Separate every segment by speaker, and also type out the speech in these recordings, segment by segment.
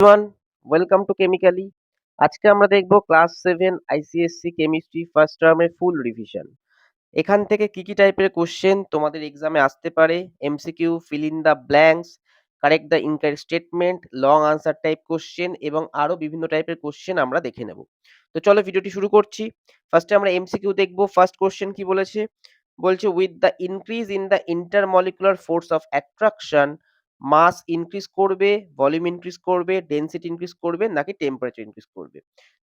Speaker 1: Everyone, welcome to chemically. আজকে আমরা দেখব ক্লাস 7 আইসিএসসি কেমিস্ট্রি ফার্স্ট টার্মের ফুল রিভিশন। এখান থেকে কি টাইপের কোশ্চেন তোমাদের এক্সামে আসতে পারে, MCQ, feel in the blanks, correct the incorrect statement, long answer type question এবং আরো বিভিন্ন টাইপের কোশ্চেন আমরা দেখে নেব। তো চলো ভিডিওটি শুরু করছি। ফার্স্টে আমরা এমসিকিউ দেখব। ফার্স্ট কোশ্চেন কি বলেছে? বলছে with the increase in the intermolecular force of attraction mass increase করবে, ভলিউম ইনক্রিজ করবে, ডেনসিটি ইনক্রিজ করবে নাকি টেম্পারেচার ইনক্রিজ করবে?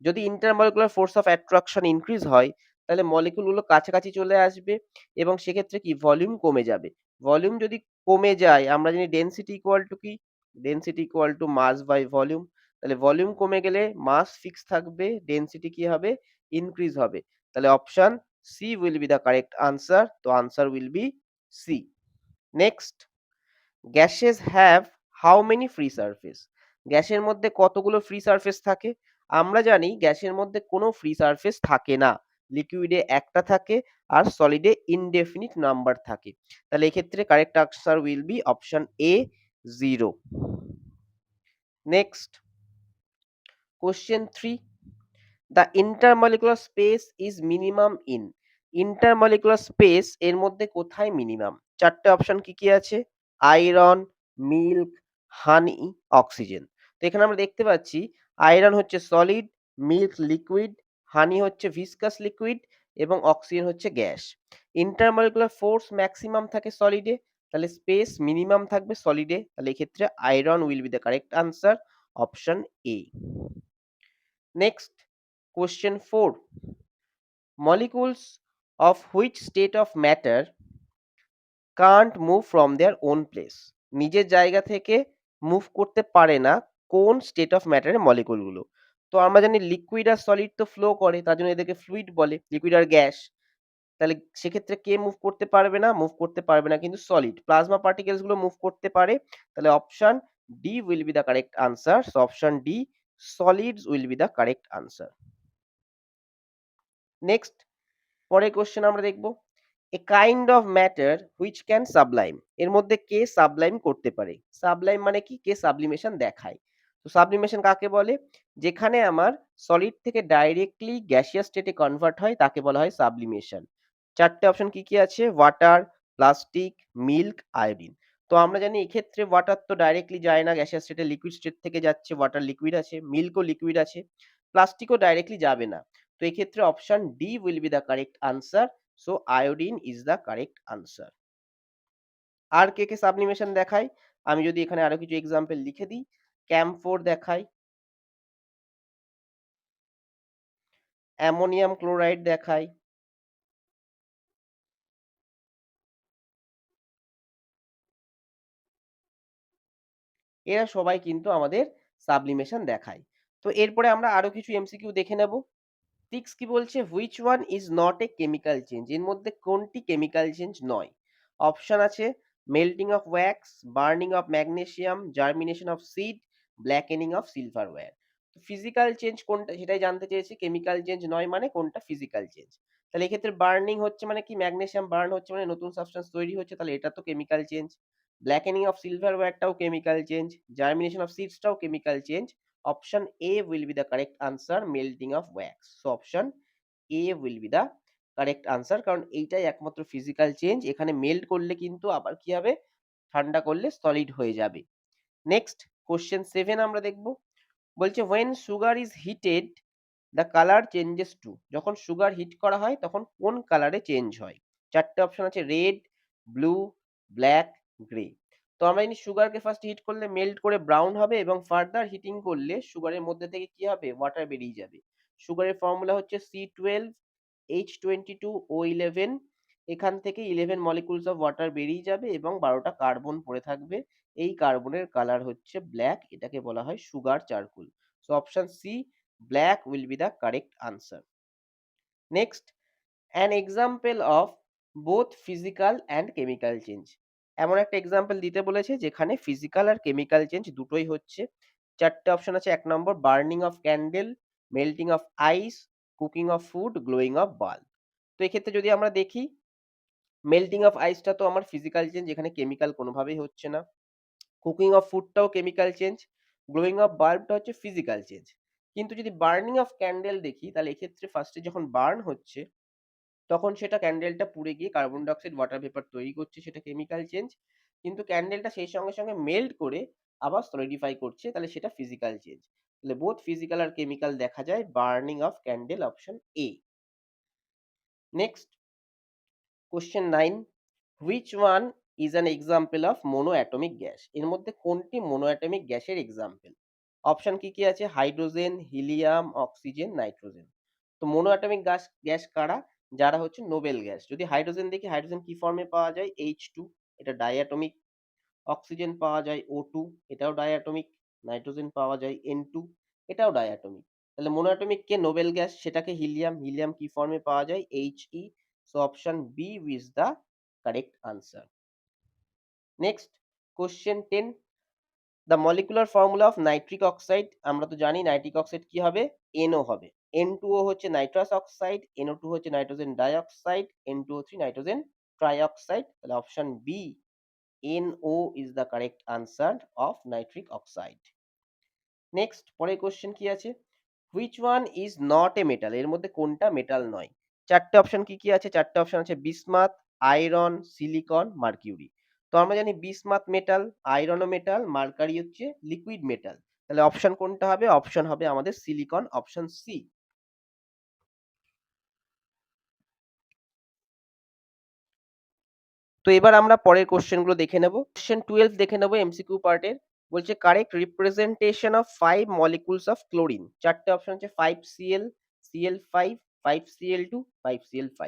Speaker 1: যদি intermolecular force of attraction increase হয় তাহলে মলিকুলগুলো কাছাকাছি চলে আসবে এবং সেক্ষেত্রে কি ভলিউম কমে যাবে। ভলিউম যদি কমে যায়, আমরা জানি ডেনসিটি ইকুয়াল টু কি? Density equal to mass by volume. তাহলে ভলিউম কমে গেলে মাস ফিক্স থাকবে, ডেনসিটি কি হবে? ইনক্রিজ হবে। তাহলে option C will be the correct answer. তো answer will be C. Next, gases have how many free surface? গ্যাসের মধ্যে কতগুলো ফ্রি সারফেস থাকে? আমরা জানি গ্যাসের মধ্যে কোনো ফ্রি সারফেস থাকে না। লিকুইডে একটা থাকে আর সলিডে ইনডেফিনিট নাম্বার থাকে। তাহলে এক্ষেত্রে correct answer will B option A, 0। Next, question 3, the intermolecular space is minimum in? Intermolecular space এর মধ্যে কোথায় মিনিমাম? চারটে অপশন কি কি আছে? আয়রন, মিল্ক, হানি, অক্সিজেন। তো এখানে আমরা দেখতে পাচ্ছি আয়রন হচ্ছে সলিড, মিল্ক লিকুইড, হানি হচ্ছে ভিসকাস লিকুইড এবং অক্সিজেন হচ্ছে গ্যাস। ইন্টারমলিকুলার ফোর্স ম্যাক্সিমাম থাকে সলিডে, তাহলে স্পেস মিনিমাম থাকবে সলিডে। তাহলে এক্ষেত্রে iron will be the correct answer, option A. Next, question 4, molecules of which state of matter can't move from their own place? নিজের জায়গা থেকে মুভ করতে পারে না কোন স্টেট অফ ম্যাটারের মলিকুলগুলো? তো আমরা জানি লিকুইড আর সলিড তো ফ্লো করে, তার জন্য এদেরকে ফ্লুইড বলে, লিকুইড আর গ্যাস। তাহলে সেক্ষেত্রে কে মুভ করতে পারবে না? মুভ করতে পারবে না কিন্তু সলিড। প্লাজমা পার্টিকেলস গুলো মুভ করতে পারে। তাহলে option D will be the correct answer. So option D, solids will be the correct answer. Next, পরের কোশ্চেন আমরা দেখব, a kind of matter which can Sublime? এর মধ্যে কে সাবলাইম করতে পারে? সাবলাইম মানে কি? কে সাবলিমেশন দেখায়। তো সাবলিমেশন কাকে বলে? যেখানে আমার সলিড থেকে ডাইরেক্টলি গ্যাসিয়াস স্টেটে কনভার্ট হয় তাকে বলা হয় সাবলিমেশন। চারটে অপশন কি কি আছে? Water, plastic, milk, iodine. তো আমরা জানি এক্ষেত্রে ওয়াটার তো ডাইরেক্টলি যায় না গ্যাসিয়াস স্টেটে, লিকুইড স্টেট থেকে যাচ্ছে, ওয়াটার লিকুইড আছে, মিল্কও লিকুইড আছে, প্লাস্টিকও ডাইরেক্টলি যাবে না। তো এক্ষেত্রে option D will be the correct answer. So iodine is the correct answer. আর কে কে সাবলিমেশন দেখায়? আমি যদি এখানে আরো কিছু এক্সাম্পল লিখে দিই, ক্যাম্ফোর দেখায়, অ্যামোনিয়াম ক্লোরাইড দেখায়, এরা সবাই কিন্তু আমাদের সাবলিমেশন দেখায়। তো এরপরে আমরা আরো কিছু এমসিকিউ দেখে নেব। 6 কি বলছে? Which one is not a chemical change? এর মধ্যে কোনটি কেমিক্যাল চেঞ্জ নয়? অপশন আছে melting of wax, burning of magnesium, germination of seed, blackening of silverware. তো ফিজিক্যাল চেঞ্জ কোনটা সেটাই জানতে চেয়েছি, কেমিক্যাল চেঞ্জ নয় মানে কোনটা ফিজিক্যাল চেঞ্জ। তাহলে এক্ষেত্রে বার্নিং হচ্ছে মানে কি? ম্যাগনেসিয়াম বার্ন হচ্ছে মানে নতুন সাবস্টেন্স তৈরি হচ্ছে, তাহলে এটা তো কেমিক্যাল চেঞ্জ। ব্ল্যাকেনিং অফ সিলভারওয়্যারটাও কেমিক্যাল চেঞ্জ, জার্মিনেশন অফ সিডসটাও chemical change. Option A will be the correct answer, melting of wax. So option A will be the correct answer, কারণ এইটাই একমাত্র ফিজিক্যাল চেঞ্জ। এখানে মেল্ট করলে কিন্তু আবার কি হবে? ঠান্ডা করলে সলিড হয়ে যাবে। নেক্সট, কোশ্চেন 7 আমরা দেখব। বলছে when sugar is heated the color changes to? যখন সুগার হিট করা হয় তখন কোন কালারে চেঞ্জ হয়? চারটে অপশন আছে, রেড, ব্লু, ব্ল্যাক, গ্রে। তো আমরা জানি সুগারকে ফার্স্ট হিট করলে মেল্ট করে ব্রাউন হবে এবং ফার্দার হিটিং করলে সুগারের মধ্যে থেকে কি হবে? ওয়াটার বেরিয়ে যাবে। সুগারের ফর্মুলা হচ্ছে C12H22O11। এখান থেকে 11 মলিকুলস অফ ওয়াটার বেরিয়ে যাবে এবং 12টা কার্বন পড়ে থাকবে। এই কার্বনের কালার হচ্ছে ব্ল্যাক, এটাকে বলা হয় sugar charcoal. So option C, black will be the correct answer. Next, an example of both physical and chemical change? এমন একটা এক্সাম্পল দিতে বলেছে যেখানে ফিজিক্যাল আর কেমিক্যাল চেঞ্জ দুটোই হচ্ছে। চারটে অপশন আছে, 1 নম্বর burning of candle, melting of ice, cooking of food, glowing of bulb. তো এক্ষেত্রে যদি আমরা দেখি, মেল্টিং অফ আইসটা তো আমার ফিজিক্যাল চেঞ্জ, এখানে কেমিক্যাল কোনোভাবেই হচ্ছে না। কুকিং অফ ফুডটাও কেমিক্যাল চেঞ্জ, গ্লোয়িং অফ বাল্বটা হচ্ছে ফিজিক্যাল চেঞ্জ। কিন্তু যদি বার্নিং অফ ক্যান্ডেল দেখি তাহলে এক্ষেত্রে ফার্স্টে যখন বার্ন হচ্ছে তখন সেটা ক্যান্ডেলটা পুড়ে গিয়ে কার্বন ডাইঅক্সাইড ওয়াটার ভেপার তৈরি করছে, সেটা কেমিক্যাল চেঞ্জ। কিন্তু ক্যান্ডেলটা সেই সঙ্গে সঙ্গে মেল্ট করে আবার সলিডিফাই করছে, তাহলে সেটা ফিজিক্যাল চেঞ্জ। তাহলে বোথ ফিজিক্যাল আর কেমিক্যাল দেখা যায় burning of candle, option A. Next question 9, which one is an example of monoatomic gas? এর মধ্যে কোনটি মোনোঅ্যাটমিক গ্যাসের এক্সাম্পল? অপশন কি কি আছে? Hydrogen, helium, oxygen, nitrogen. তো মোনোঅ্যাটমিক গ্যাস গ্যাস কারা? যারা হচ্ছে নোবেল গ্যাস। যদি হাইড্রোজেন দেখি, হাইড্রোজেন কি ফর্মে পাওয়া যায়? H2, এটা ডাইঅ্যাটমিক। অক্সিজেন পাওয়া যায় O2, এটাও ডাইঅ্যাটমিক। নাইট্রোজেন পাওয়া যায় N2, এটাও ডাইঅ্যাটমিক। তাহলে মোনোঅ্যাটমিক কে নোবেল গ্যাস, সেটাকে হিলিয়াম। হিলিয়াম কি ফর্মে পাওয়া যায়? He। So option B is the correct answer. Next question 10, the molecular formula of nitric oxide. আমরা তো জানি নাইট্রিক অক্সাইড কি হবে? NO হবে। N2O হচ্ছে নাইট্রাস অক্সাইড, NO2 হচ্ছে nitrogen dioxide, N2O3 nitrogen trioxide. তাহলে option B NO is the correct answer of nitric oxide. Next পরের কোশ্চেন কি আছে? Which one is not a metal? এর মধ্যে কোনটা মেটাল নয়? চারটে অপশন কি কি আছে? চারটে অপশন আছে বিসমাথ, আয়রন, সিলিকন, মার্কিউরি। তো আমরা জানি বিসমাথ মেটাল, আয়রনও মেটাল, মার্কারি হচ্ছে লিকুইড মেটাল। তাহলে অপশন কোনটা হবে? অপশন হবে আমাদের সিলিকন, অপশন সি। তো এবার আমরা পরের কোশ্চেনগুলো দেখে নেব। কোশ্চেন 12 দেখে নেব এমসিকিউ পার্টের। বলছে correct representation of 5 molecules of chlorine. চারটে অপশন আছে 5Cl, Cl5, 5Cl2, 5Cl5।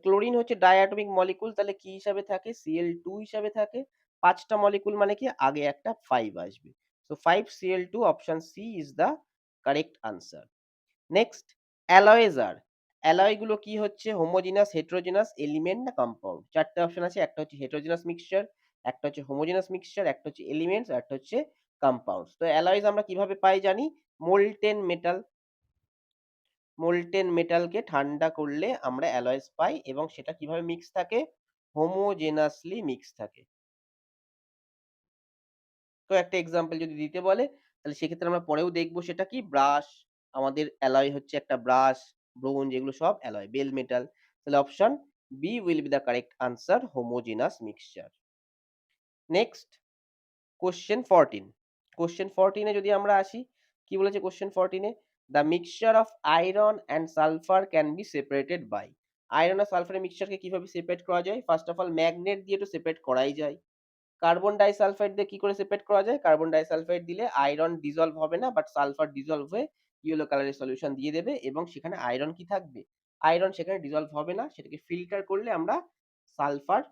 Speaker 1: Chlorine হচ্ছে ডাইঅ্যাটমিক মলিকুল, তাহলে কি হিসাবে থাকে? Cl2 হিসাবে থাকে। পাঁচটা মলিকুল মানে কি আগে একটা 5 আসবে। So 5Cl2, option C is the correct answer. Next alloys are, alloy গুলো কি হচ্ছে? হোমোজিনাস, হেটেরোজেনাস, এলিমেন্ট না কম্পাউন্ড? চারটে অপশন আছে, একটা হচ্ছে হেটেরোজেনাস মিক্সচার, একটা হচ্ছে হোমোজেনাস মিক্সচার, একটা হচ্ছে এলিমেন্টস, আর একটা হচ্ছে কম্পাউন্ডস। তো অ্যালয়েজ আমরা কিভাবে পাই জানি? মোল্টেন মেটাল, মোল্টেন মেটালকে ঠান্ডা করলে আমরা অ্যালয়েজ পাই, এবং সেটা কিভাবে মিক্স থাকে? হোমোজেনাসলি মিক্স থাকে। তো একটা এক্সাম্পল যদি দিতে বলে তাহলে সেক্ষেত্রে আমরা পরেও দেখবো, সেটা কি? ব্রাশ, আমাদের অ্যালয় হচ্ছে একটা ব্রাশ, ব্রোঞ্জ, এগুলো সব অ্যালয়, বেল মেটাল। তাহলে option B will be the correct answer, homogeneous mixture. Next question 14। Question 14 এ যদি আমরা আসি, কি বলেছে কোশ্চেন 14 এ? The mixture of iron and sulphur can be separated by. Iron আর সালফারের মিক্সচারকে কিভাবে সেপারেট করা যায়? ফার্স্ট অফ অল ম্যাগনেট দিয়ে তো সেপারেট করাই যায়। কার্বন ডাইসালফাইড দিয়ে কি করে সেপারেট করা যায়? কার্বন ডাইসালফাইড দিলে আয়রন ডিজলভ হবে না, বাট সালফার ডিজলভ হয়ে ইয়েলো কালারের সলিউশন দিয়ে দেবে, এবং সেখানে আয়রন কি থাকবে? আয়রন সেখানে ডিজলভ হবে না, সেটাকে ফিল্টার করলে আমরা সালফার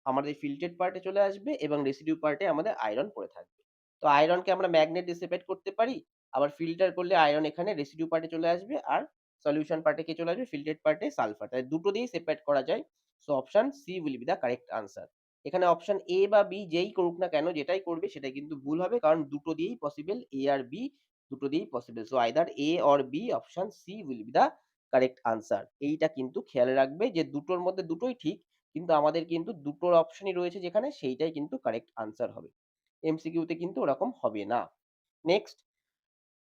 Speaker 1: আমাদের ফিল্টার্ড পার্টে চলে আসবে, এবং রেসিডিউ পার্টে আমাদের আয়রন পড়ে থাকবে। তো আয়রনকে আমরা ম্যাগনেট দিয়ে সেপারেট করতে পারি, আবার ফিল্টার করলে আয়রন এখানে রেসিডিউ পার্টে চলে আসবে, আর সলিউশন পার্টে কে চলে আসবে? ফিল্টার্ড পার্টে সালফার। তাই দুটো দিয়েই সেপারেট করা যায়। So option C will be the correct answer. এখানে অপশন এ বা বি যেই করুক না কেন, যেটাই করবে সেটাই কিন্তু ভুল হবে, কারণ দুটো দিয়েই পসিবল, এ আর বি দুটো দিয়েই possible. So either A or B, option C will be the correct answer. এইটা কিন্তু খেয়াল রাখবে যে দুটোর মধ্যে দুটোই ঠিক, কিন্তু আমাদের কিন্তু দুটোর অপশনই রয়েছে যেখানে, সেইটাই কিন্তু কারেক্ট আনসার হবে। এমসিকিউতে কিন্তু ওরকম হবে না। Next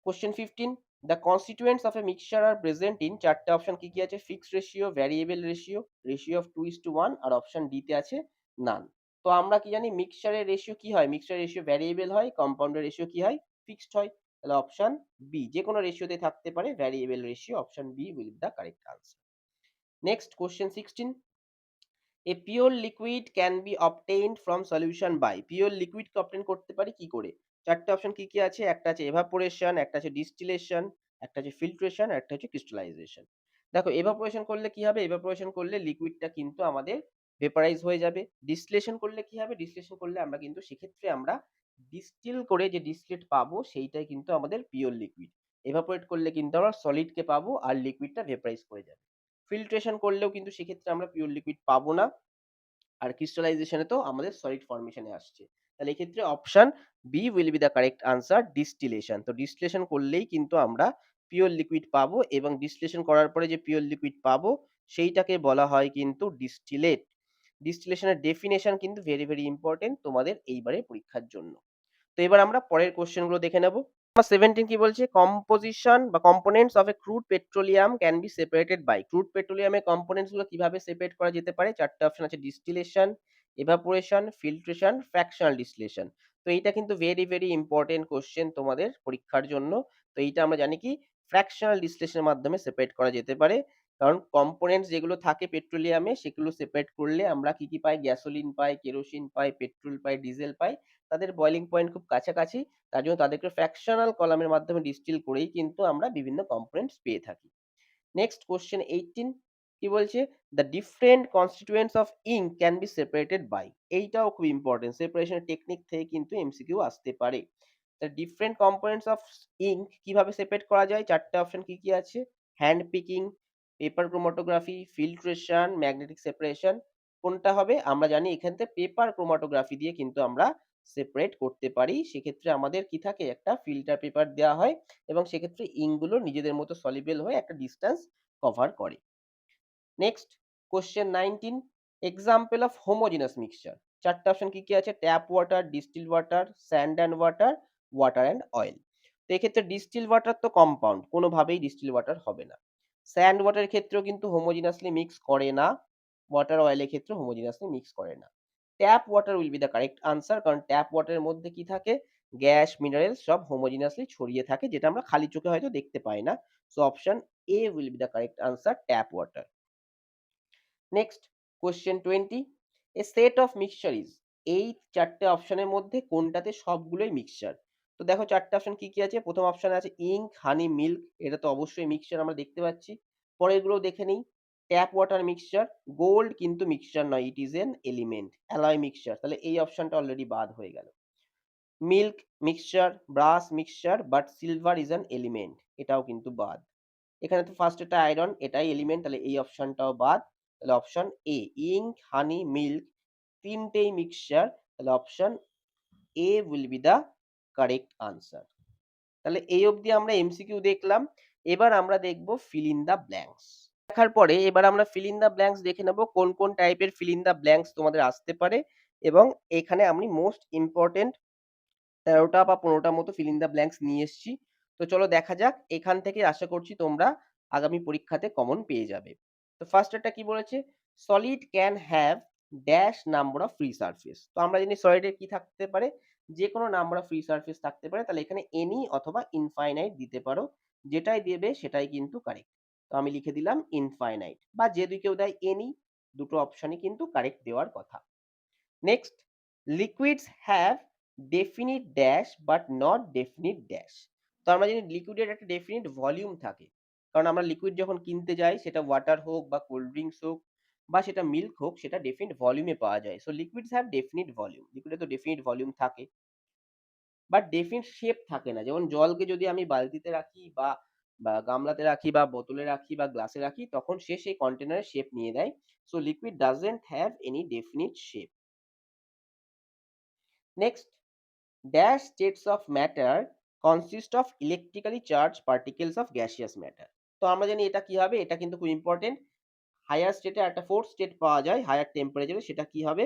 Speaker 1: question 15, the constituents of a mixture are present in. চারটে অপশন কি কি আছে? Fixed ratio, variable ratio, ratio of 2:1, আর অপশন ডি তে আছে নান। তো আমরা কি জানি মিক্সচারের রেশিও কি হয়? মিক্সচারের রেশিও ভ্যারিয়েবল হয়, কম্পাউন্ডের রেশিও কি হয়? ফিক্সড হয়। তাহলে অপশন বি, যে কোনো রেশিওতে থাকতে পারে variable ratio, option B will be the correct answer. Next question 16, a pure liquid can be obtained from solution by. Pure লিকুইডকে অবটেইন করতে পারি কি করে? চারটে অপশন কি কি আছে? একটা আছে এভাপোরেশন, একটা আছে ডিস্টিলেশন, একটা আছে ফিল্ট্রেশন, আর একটা হচ্ছে ক্রিস্টালাইজেশন। দেখো এভাপোরেশন করলে কি হবে? এভাপোরেশন করলে লিকুইডটা কিন্তু আমাদের ভেপারাইজ হয়ে যাবে। ডিস্টিলেশন করলে কি হবে? ডিস্টিলেশন করলে আমরা কিন্তু সেক্ষেত্রে আমরা ডিস্টিল করে যে ডিস্টিলেট পাবো সেইটাই কিন্তু আমাদের পিওর লিকুইড। এভাপোরেট করলে কিন্তু আমরা সলিডকে পাবো, আর লিকুইডটা ভেপারাইজ করে যাবে। ফিল্ট্রেশন করলেও কিন্তু সেক্ষেত্রে আমরা পিওর লিকুইড পাবো না, আর ক্রিস্টালাইজেশনে তো আমাদের সলিড ফরমেশনে আসছে। তাহলে এক্ষেত্রে option B will be the correct answer, distillation. তো ডিস্টিলেশন করলেই কিন্তু আমরা পিওর লিকুইড পাবো, এবং ডিস্টিলেশন করার পরে যে পিওর লিকুইড পাবো সেইটাকে বলা হয় কিন্তু ডিস্টিলেট। ডিস্টিলেশনের ডেফিনেশন কিন্তু ভেরি ভেরি ইম্পর্টেন্ট তোমাদের এইবারে পরীক্ষার জন্য। তো এবার আমরা পরের কোশ্চেনগুলো দেখে নেব। নাম্বার 17 কি বলছে? কম্পোজিশন বা components of a crude petroleum can be separated by. Crude পেট্রোলিয়ামের কম্পোনেন্টস গুলো কিভাবে সেপারেট করা যেতে পারে? 4 টে অপশন আছে: distillation, evaporation, filtration, fractional distillation. তো এইটা কিন্তু ভেরি ভেরি ইম্পর্টেন্ট কোশ্চেন তোমাদের পরীক্ষার জন্য। তো এইটা আমরা জানি কি ফ্র্যাকশনাল ডিস্টিলেশনের মাধ্যমে সেপারেট করা যেতে পারে। কারণ কম্পোনেন্টস যেগুলো থাকে পেট্রোলিয়ামে সেগুলো সেপারেট করলে আমরা কি কি পাই? গ্যাসোলিন পাই, কেরোসিন পাই, পেট্রোল পাই, ডিজেল পাই। তাদের বয়লিং পয়েন্ট খুব কাছাকাছি। তার জন্য তাদেরকে ফ্র্যাকশনাল কলামের মাধ্যমে ডিস্টিল করেই কিন্তু আমরা বিভিন্ন কম্পোনেন্টস পেয়ে থাকি। নেক্সট কোশ্চেন 18 কি বলছে? The different constituents of ink can be separated by. এইটাও খুব ইম্পর্টেন্ট, সেপারেশনের টেকনিক থেকে কিন্তু এমসিকিউ আসতে পারে। The different components of ink কিভাবে সেপারেট করা যায়? 4 টে অপশন কি কি আছে? Hand picking, paper chromatography, filtration, magnetic separation. কোনটা হবে? আমরা জানি এখান থেকে পেপার ক্রোমাটোগ্রাফি দিয়ে কিন্তু আমরা সেপারেট করতে পারি। সেক্ষেত্রে আমাদের কি থাকে? একটা ফিল্টার পেপার দেওয়া হয় এবং সেক্ষেত্রে ইঙ্কগুলো নিজেদের মতো সলিউবল হয়ে একটা ডিসটেন্স কভার করে। Next question 19 example of homogeneous mixture. 4 টে অপশন কি কি আছে? Tap water, distil water, sand and water, water and oil. তো এক্ষেত্রে ডিস্টিল ওয়াটার তো কম্পাউন্ড, কোনোভাবেই ডিস্টিল ওয়াটার হবে না। স্যান্ড ওয়াটারের ক্ষেত্রেও কিন্তু হোমোজেনাসলি মিক্স করে না। ওয়াটার অয়েলের ক্ষেত্রে হোমোজেনাসলি মিক্স করে না। Tap water will be the correct answer, কারণ ট্যাপ ওয়াটারের মধ্যে কি থাকে? গ্যাস, মিনারেলস সব হোমোজেনাসলি ছড়িয়ে থাকে, যেটা আমরা খালি চোখে হয়তো দেখতে পাই না। So option A will be the correct answer, tap water. Next question 20 A set of mixture is. এই 4 টে অপশনের মধ্যে কোনটাতে সবগুলোই মিক্সচার? তো দেখো 4 টে অপশন কি কি আছে? প্রথম অপশনে আছে ইঙ্ক, হানি, মিল্ক। এটা তো অবশ্যই মিক্সচার, আমরা দেখতে পাচ্ছি। পরেরগুলো দেখে নিই। ট্যাপ ওয়াটার মিক্সচার, গোল্ড কিন্তু মিক্সচার নয়, it is an element. Alloy mixture, তাহলে এই অপশনটা অলরেডি বাদ হয়ে গেল। Milk mixture, brush mixture, but silver is an element, এটাও কিন্তু বাদ। এখানে তো ফার্স্ট এটা আয়রন, এটাই এলিমেন্ট, তাহলে এই অপশনটাও বাদ। তাহলে option A ink, honey, milk তিনটেই মিক্সচার, তাহলে option A will be the correct answer. তাহলে এই অবধি আমরা এমসিকিউ দেখলাম। এবার আমরা দেখব ফিল ইন দা ব্ল্যাঙ্কস। দেখার পরে এবার আমরা ফিল ইন দা ব্ল্যাঙ্কস দেখে নেব কোন কোন টাইপের ফিল ইন দা ব্ল্যাঙ্কস তোমাদের আসতে পারে, এবং এখানে আমি মোস্ট ইম্পর্টেন্ট ১৩টা বা ১৫টা মতো ফিল ইন দা ব্ল্যাঙ্কস নিয়ে এসেছি। তো চলো দেখা যাক, এখান থেকে আশা করছি তোমরা আগামী পরীক্ষাতে কমন পেয়ে যাবে। তো ফার্স্ট একটা কি বলেছে? Solid can have dash number of free surface. তো আমরা জানি সলিডের কি থাকতে পারে? যে কোনো নাম্বার অফ ফ্রি সারফেস থাকতে পারে, তাহলে এখানে এনি অথবা ইনফাইনাইট দিতে পারো, যেটাই দেবে সেটাই কিন্তু কারেক্ট। তো আমি লিখে দিলাম ইনফাইনাইট, বা যদি কেউ দেয় এনি, দুটো অপশনই কিন্তু কারেক্ট দেওয়ার কথা। Next, liquids have definite dash but not definite dash. তো আমরা জানি লিকুইডের একটা ডেফিনিট ভলিউম থাকে, কারণ আমরা লিকুইড যখন কিনতে যাই, সেটা ওয়াটার হোক বা কোল্ড ড্রিঙ্কস হোক বা সেটা মিল্ক হোক, সেটা ডেফিনিট ভলিউমে পাওয়া যায়। So liquids have definite volume, লিকুইডে তো ডেফিনিট ভলিউম থাকে, বাট ডেফিনিট শেপ থাকে না। যেমন জলকে যদি আমি বালতিতে রাখি বা বা গামলাতে রাখি বা বোতলে রাখি বা গ্লাসে রাখি, তখন সে সেই কন্টেনারের শেপ নিয়ে দেয়। So liquid doesn't have any definite shape. Next, dash states of matter consist of electrically charged particles of gaseous matter। তো আমরা জানি এটা কি হবে? এটা কিন্তু খুব ইম্পর্টেন্ট। হায়ার স্টেটে একটা ফোর্থ স্টেট পাওয়া যায় হায়ার টেম্পারেচারে, সেটা কি হবে?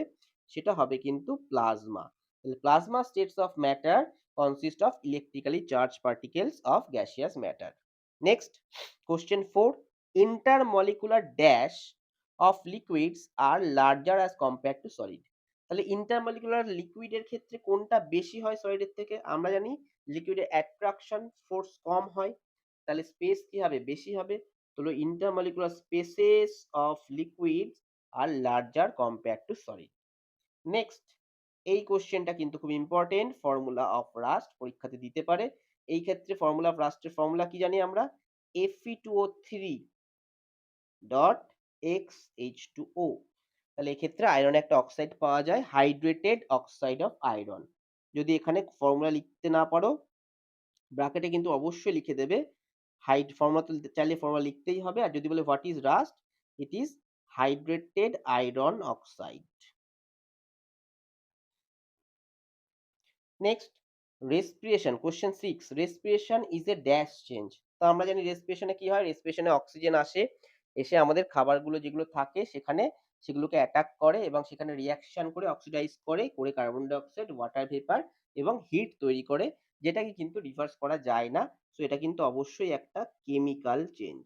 Speaker 1: সেটা হবে কিন্তু প্লাজমা। তাহলে plasma states of matter consist of electrically charge particles of gaseous matter. Next question 4 intermolecular dash of liquids are larger as compare to solid. তাহলে ইন্টারমলিকুলার লিকুইডের ক্ষেত্রে কোনটা বেশি হয় সলিডের থেকে? আমরা জানি লিকুইডের অ্যাট্রাকশন ফোর্স কম হয়, তাহলে স্পেস কি হবে? বেশি হবে। তাহলে intermolecular spaces of liquids are larger compare to solid. Next, এই কোশ্চেনটা কিন্তু খুব ইম্পর্টেন্ট, ফর্মুলা অফ রাস্ট পরীক্ষাতে দিতে পারে। এই ক্ষেত্রে ফর্মুলা অফ রাস্টের ফর্মুলা কি জানি আমরা? Fe2O3 dot XH2O। তাহলে এক্ষেত্রে আয়রন একটা অক্সাইড পাওয়া যায়, হাইড্রেটেড অক্সাইড অফ আয়রন। যদি এখানে ফর্মুলা লিখতে না পারো, ব্র্যাকেটে কিন্তু অবশ্যই লিখে দেবে ফর্মুলা, তো চাইলে ফর্মুলা লিখতেই হবে। আর যদি বলে what is rust, it is hydrated iron oxide. Next, respiration question 6 respiration is a dash change. তো আমরা জানি রেসপিরেশনে কি হয়? রেসপিরেশনে অক্সিজেন আসে, এসে আমাদের খাবারগুলো যেগুলো থাকে সেখানে সেগুলোকে অ্যাটাক করে এবং সেখানে রিঅ্যাকশন করে অক্সিডাইজ করে carbon die oxide, water vapour এবং হিট তৈরি করে, যেটাকে কিন্তু রিভার্স করা যায় না। সো এটা কিন্তু অবশ্যই একটা chemical change.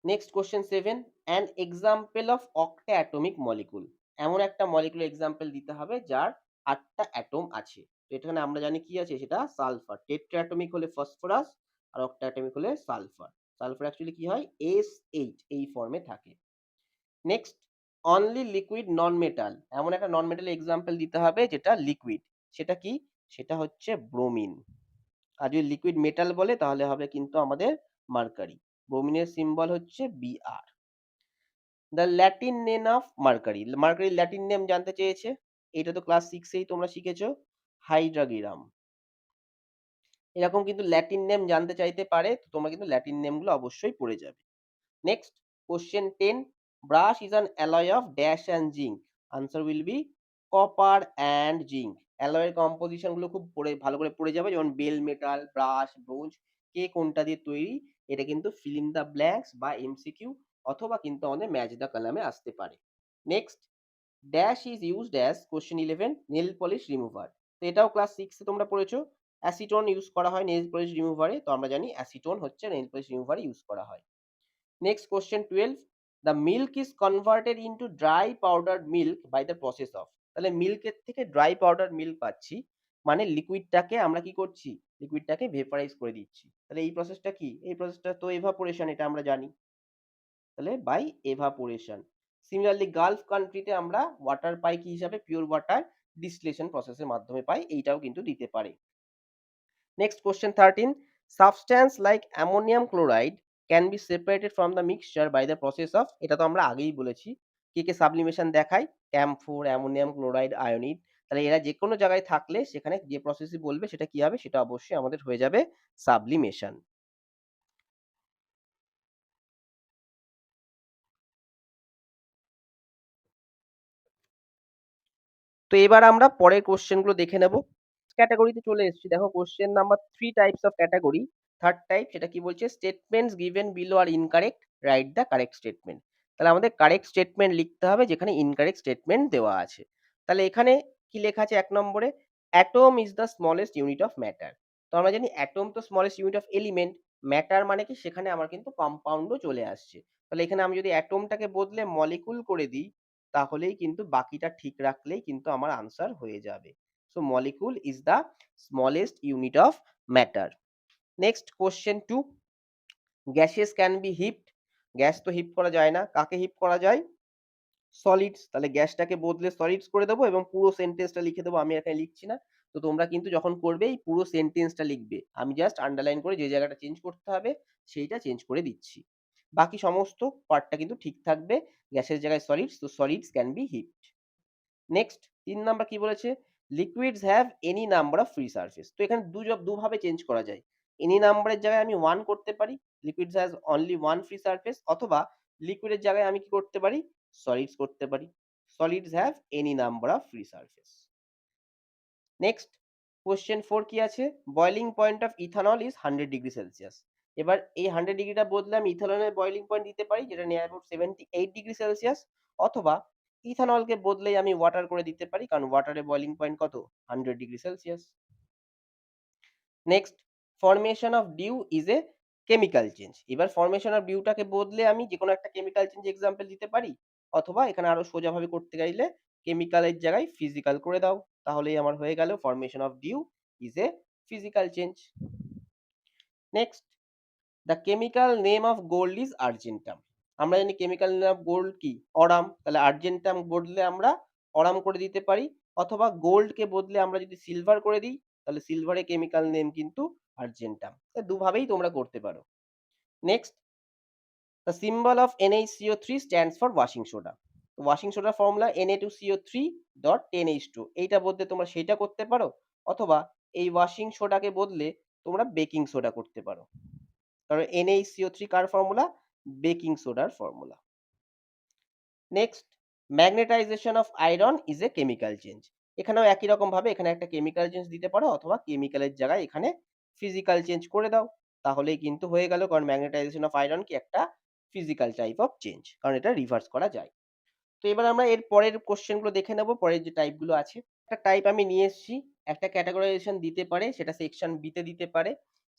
Speaker 1: Next question 7, an example of octatomic molecule. এমন একটা মলিকুলার এক্সাম্পল দিতে হবে যার 8টা অ্যাটম আছে। তো এখানে আমরা জানি কি আছে, সেটা সালফার। টেট্রাঅ্যাটমিক হলে ফসফরাস, আর অক্টাঅ্যাটমিক হলে সালফার। সালফার অ্যাকচুয়ালি কি হয়, SH এই ফর্মে থাকে। নেক্সট, অনলি লিকুইড নন মেটাল। এমন একটা নন মেটাল এক্সাম্পল দিতে হবে যেটা লিকুইড। সেটা কি, সেটা হচ্ছে ব্রোমিন। আর যদি লিকুইড মেটাল বলে তাহলে হবে কিন্তু আমাদের মার্কারি। ব্রোমিনের সিম্বল হচ্ছে Br। The Latin name of mercury. মার্কারির ল্যাটিন নেম জানতে চেয়েছে। এটা তো ক্লাস 6-এই তোমরা শিখেছো, হাইড্রাগিরাম। এরকম কিন্তু ল্যাটিন নেম জানতে চাইতে পারে, তো তোমরা কিন্তু ল্যাটিন নেমগুলো অবশ্যই পড়ে যাবে। Next, question 10, brass is an alloy of dash and zinc. Answer will be copper and zinc. অ্যালয়ের কম্পোজিশন গুলো খুব ভালো করে পড়ে যাবে, যেমন বেল মেটাল, ব্রাশ, ব্রোঞ্জ, কে কোনটা দিয়ে তৈরি। এটা কিন্তু ফিল ইন দ্য ব্ল্যাঙ্কস বা এমসিকিউ অথবা কিন্তু আমাদের ম্যাচ দ্য কলামে আসতে পারে। Next, dash is used as, question 11, nail polish remover. তো এটাও ক্লাস 6-এ তোমরা পড়েছো। অ্যাসিটোন ইউজ করা হয় নেল পলিশ রিমুভারে, তো আমরা জানি অ্যাসিটোন হচ্ছে নেল পলিশ রিমুভারে ইউজ করা হয়। Next question 12, the milk is converted into dry powdered milk by the process of. তাহলে মিল্কের থেকে ড্রাই পাউডার মিল্ক পাচ্ছি, মানে লিকুইডটাকে আমরা কি করছি, লিকুইডটাকে ভেপারাইজ করে দিচ্ছি। তাহলে এই প্রসেসটা কি, এই প্রসেসটা তো এভাপোরেশন, এটা আমরা জানি। তাহলে বাই এভাপোরেশন। সিমিলারলি গালফ কান্ট্রিতে আমরা ওয়াটার পাই কি হিসাবে, পিওর ওয়াটার ডিস্টিলেশন প্রসেসের মাধ্যমে পাই, এইটাও কিন্তু দিতে পারে। Next question 13. Substance like ammonium chloride can be separated from the mixture by the process of, এটা তো আমরা আগেই বলেছি কি কি সাবলিমেশন দেখায়, ক্যাম্ফোর, অ্যামোনিয়াম ক্লোরাইড, আয়োনিড। তাহলে এরা যে কোনো জায়গায় থাকলে সেখানে যে প্রসেসই বলবে সেটা কি হবে, সেটা অবশ্যই আমাদের হয়ে যাবে সাবলিমেশন। তো এবার আমরা পরের কোশ্চেন গুলো দেখে নেব। ক্যাটাগরিতে চলে এসেছি, দেখো question number 3 types of category. Third type, সেটা কি বলছে, statements given below are incorrect, write the correct statement. তাহলে আমাদের কারেক্ট স্টেটমেন্ট লিখতে হবে যেখানে ইনকারেক্ট স্টেটমেন্ট দেওয়া আছে। তাহলে এখানে কি লেখা আছে, 1 নম্বরে, atom is the smallest unit of matter. তো আমরা জানি অ্যাটম তো smallest unit of element, matter মানে কি, সেখানে আমার কিন্তু কম্পাউন্ডও চলে আসছে। তাহলে এখানে আমি যদি অ্যাটমটাকে বদলে মলিকুল করে দিই, তাহলেই কিন্তু বাকিটা ঠিক রাখলেই কিন্তু আমার আনসার হয়ে যাবে। So molecule is the smallest unit of matter. Next question 2, gases can be heaped. Gas তো হিপ করা যায় না, কাকে হিপ করা যায়, সলিডস। তাহলে গ্যাসটাকে বদলে সলিডস করে দেবো এবং পুরো সেন্টেন্সটা লিখে দেবো, আমি এখানে লিখছি না। তো তোমরা কিন্তু যখন করবে এই পুরো সেন্টেন্সটা লিখবে, আমি জাস্ট আন্ডারলাইন করে যে জায়গাটা চেঞ্জ করতে হবে সেইটা চেঞ্জ করে দিচ্ছি। বাকি সমস্ত পার্টটা কিন্তু ঠিক থাকবে। গ্যাসের জায়গায় সলিডস, তো solids can be heaped. Next 3 number কি বলেছে, liquids have any number of free surface. তো এখানে দুভাবে চেঞ্জ করা যায়। এনি নাম্বারের জায়গায় আমি 1 করতে পারি, liquids has only 1 free surface, অথবা লিকুইডের জায়গায় আমি কি করতে পারি, সলিডস করতে পারি, solids have any number of free surface. Next question 4 কি আছে, boiling point of ethanol is 100°C। এবার এই 100°টা বদলে আমি ইথানলের বয়লিং পয়েন্ট দিতে পারি, যেটা নিয়ার অ্যাবাউট 78°C, অথবা ইথানলকে বদলেই আমি ওয়াটার করে দিতে পারি, কারণ ওয়াটারের বয়লিং পয়েন্ট কত, 100°C। Next, formation of dew is a chemical change. এবার ফরমেশন অফ ডিউটাকে বদলে আমি যে কোনো একটা কেমিক্যাল চেঞ্জ এক্সাম্পল দিতে পারি, অথবা এখানে আরো সোজাভাবে করতে চাইলে কেমিক্যালের জায়গায় ফিজিক্যাল করে দাও, তাহলেই আমার হয়ে গেল formation of dew is a physical change. Next, the chemical name of gold is argentum. আমরা জানি কেমিক্যাল নেম অফ গোল্ড কি, অরাম। তাহলে আর্জেন্টাম বদলে আমরা অরাম করে দিতে পারি, অথবা গোল্ডকে বদলে আমরা যদি সিলভার করে দিই, তাহলে সিলভারের কেমিক্যাল নেম কিন্তু আর্জেন্টাম। দুভাবেই তোমরা করতে পারো। Next, the symbol of NaCO3 stands for washing soda. Washing সোডার ফর্মুলা Na2CO3.10H2, এইটা বদলে তোমরা সেইটা করতে পারো, অথবা এই ওয়াশিং সোডাকে বদলে তোমরা বেকিং সোডা করতে পারো, কারণ NaCO3 কার ফর্মুলা, বেকিং সোডার formula. Next, magnetization of iron is a chemical change. এখানেও একই রকম ভাবে এখানে একটা কেমিক্যাল চেঞ্জ দিতে পারো, অথবা কেমিক্যালের জায়গায় এখানে ফিজিক্যাল চেঞ্জ করে দাও, তাহলেই কিন্তু হয়ে গেল, কারণ ম্যাগনেটাইজেশন অফ আয়রন কি একটা ফিজিক্যাল টাইপ অফ চেঞ্জ, কারণ এটা রিভার্স করা যায়। তো এবার আমরা এর পরের কোয়েশ্চেন গুলো দেখে নেব, পরের যে টাইপ গুলো আছে। একটা টাইপ আমি নিয়ে এসেছি, একটা ক্যাটেগরাইজেশন দিতে পারে, সেটা সেকশন বি তে দিতে পারে।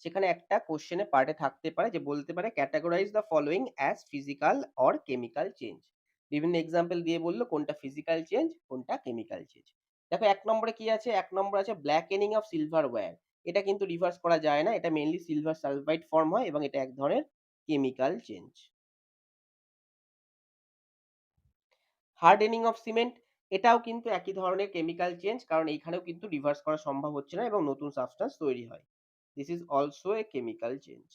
Speaker 1: সেখানে একটা কোয়েশ্চেন এর পার্টে থাকতে পারে যে বলতে পারে categorise the following as physical or chemical change. বিভিন্ন এক্সাম্পল দিয়ে বলল কোনটা ফিজিক্যাল চেঞ্জ, কোনটা কেমিক্যাল চেঞ্জ। দেখো ১ নম্বরে কি আছে? ১ নম্বরে আছে ব্ল্যাকেনিং অফ সিলভার ওয়্যার। এটা কিন্তু রিভার্স করা যায় না। এটা মেইনলি সিলভার সালফাইড ফর্ম হয় এবং এটা এক ধরনের chemical change. Hardening of cement, এটাও কিন্তু একই ধরনের কেমিক্যাল চেঞ্জ, কারণ এইখানেও কিন্তু রিভার্স করা সম্ভব হচ্ছে না এবং নতুন সাবস্টেন্স তৈরি হয়। This is also a chemical change.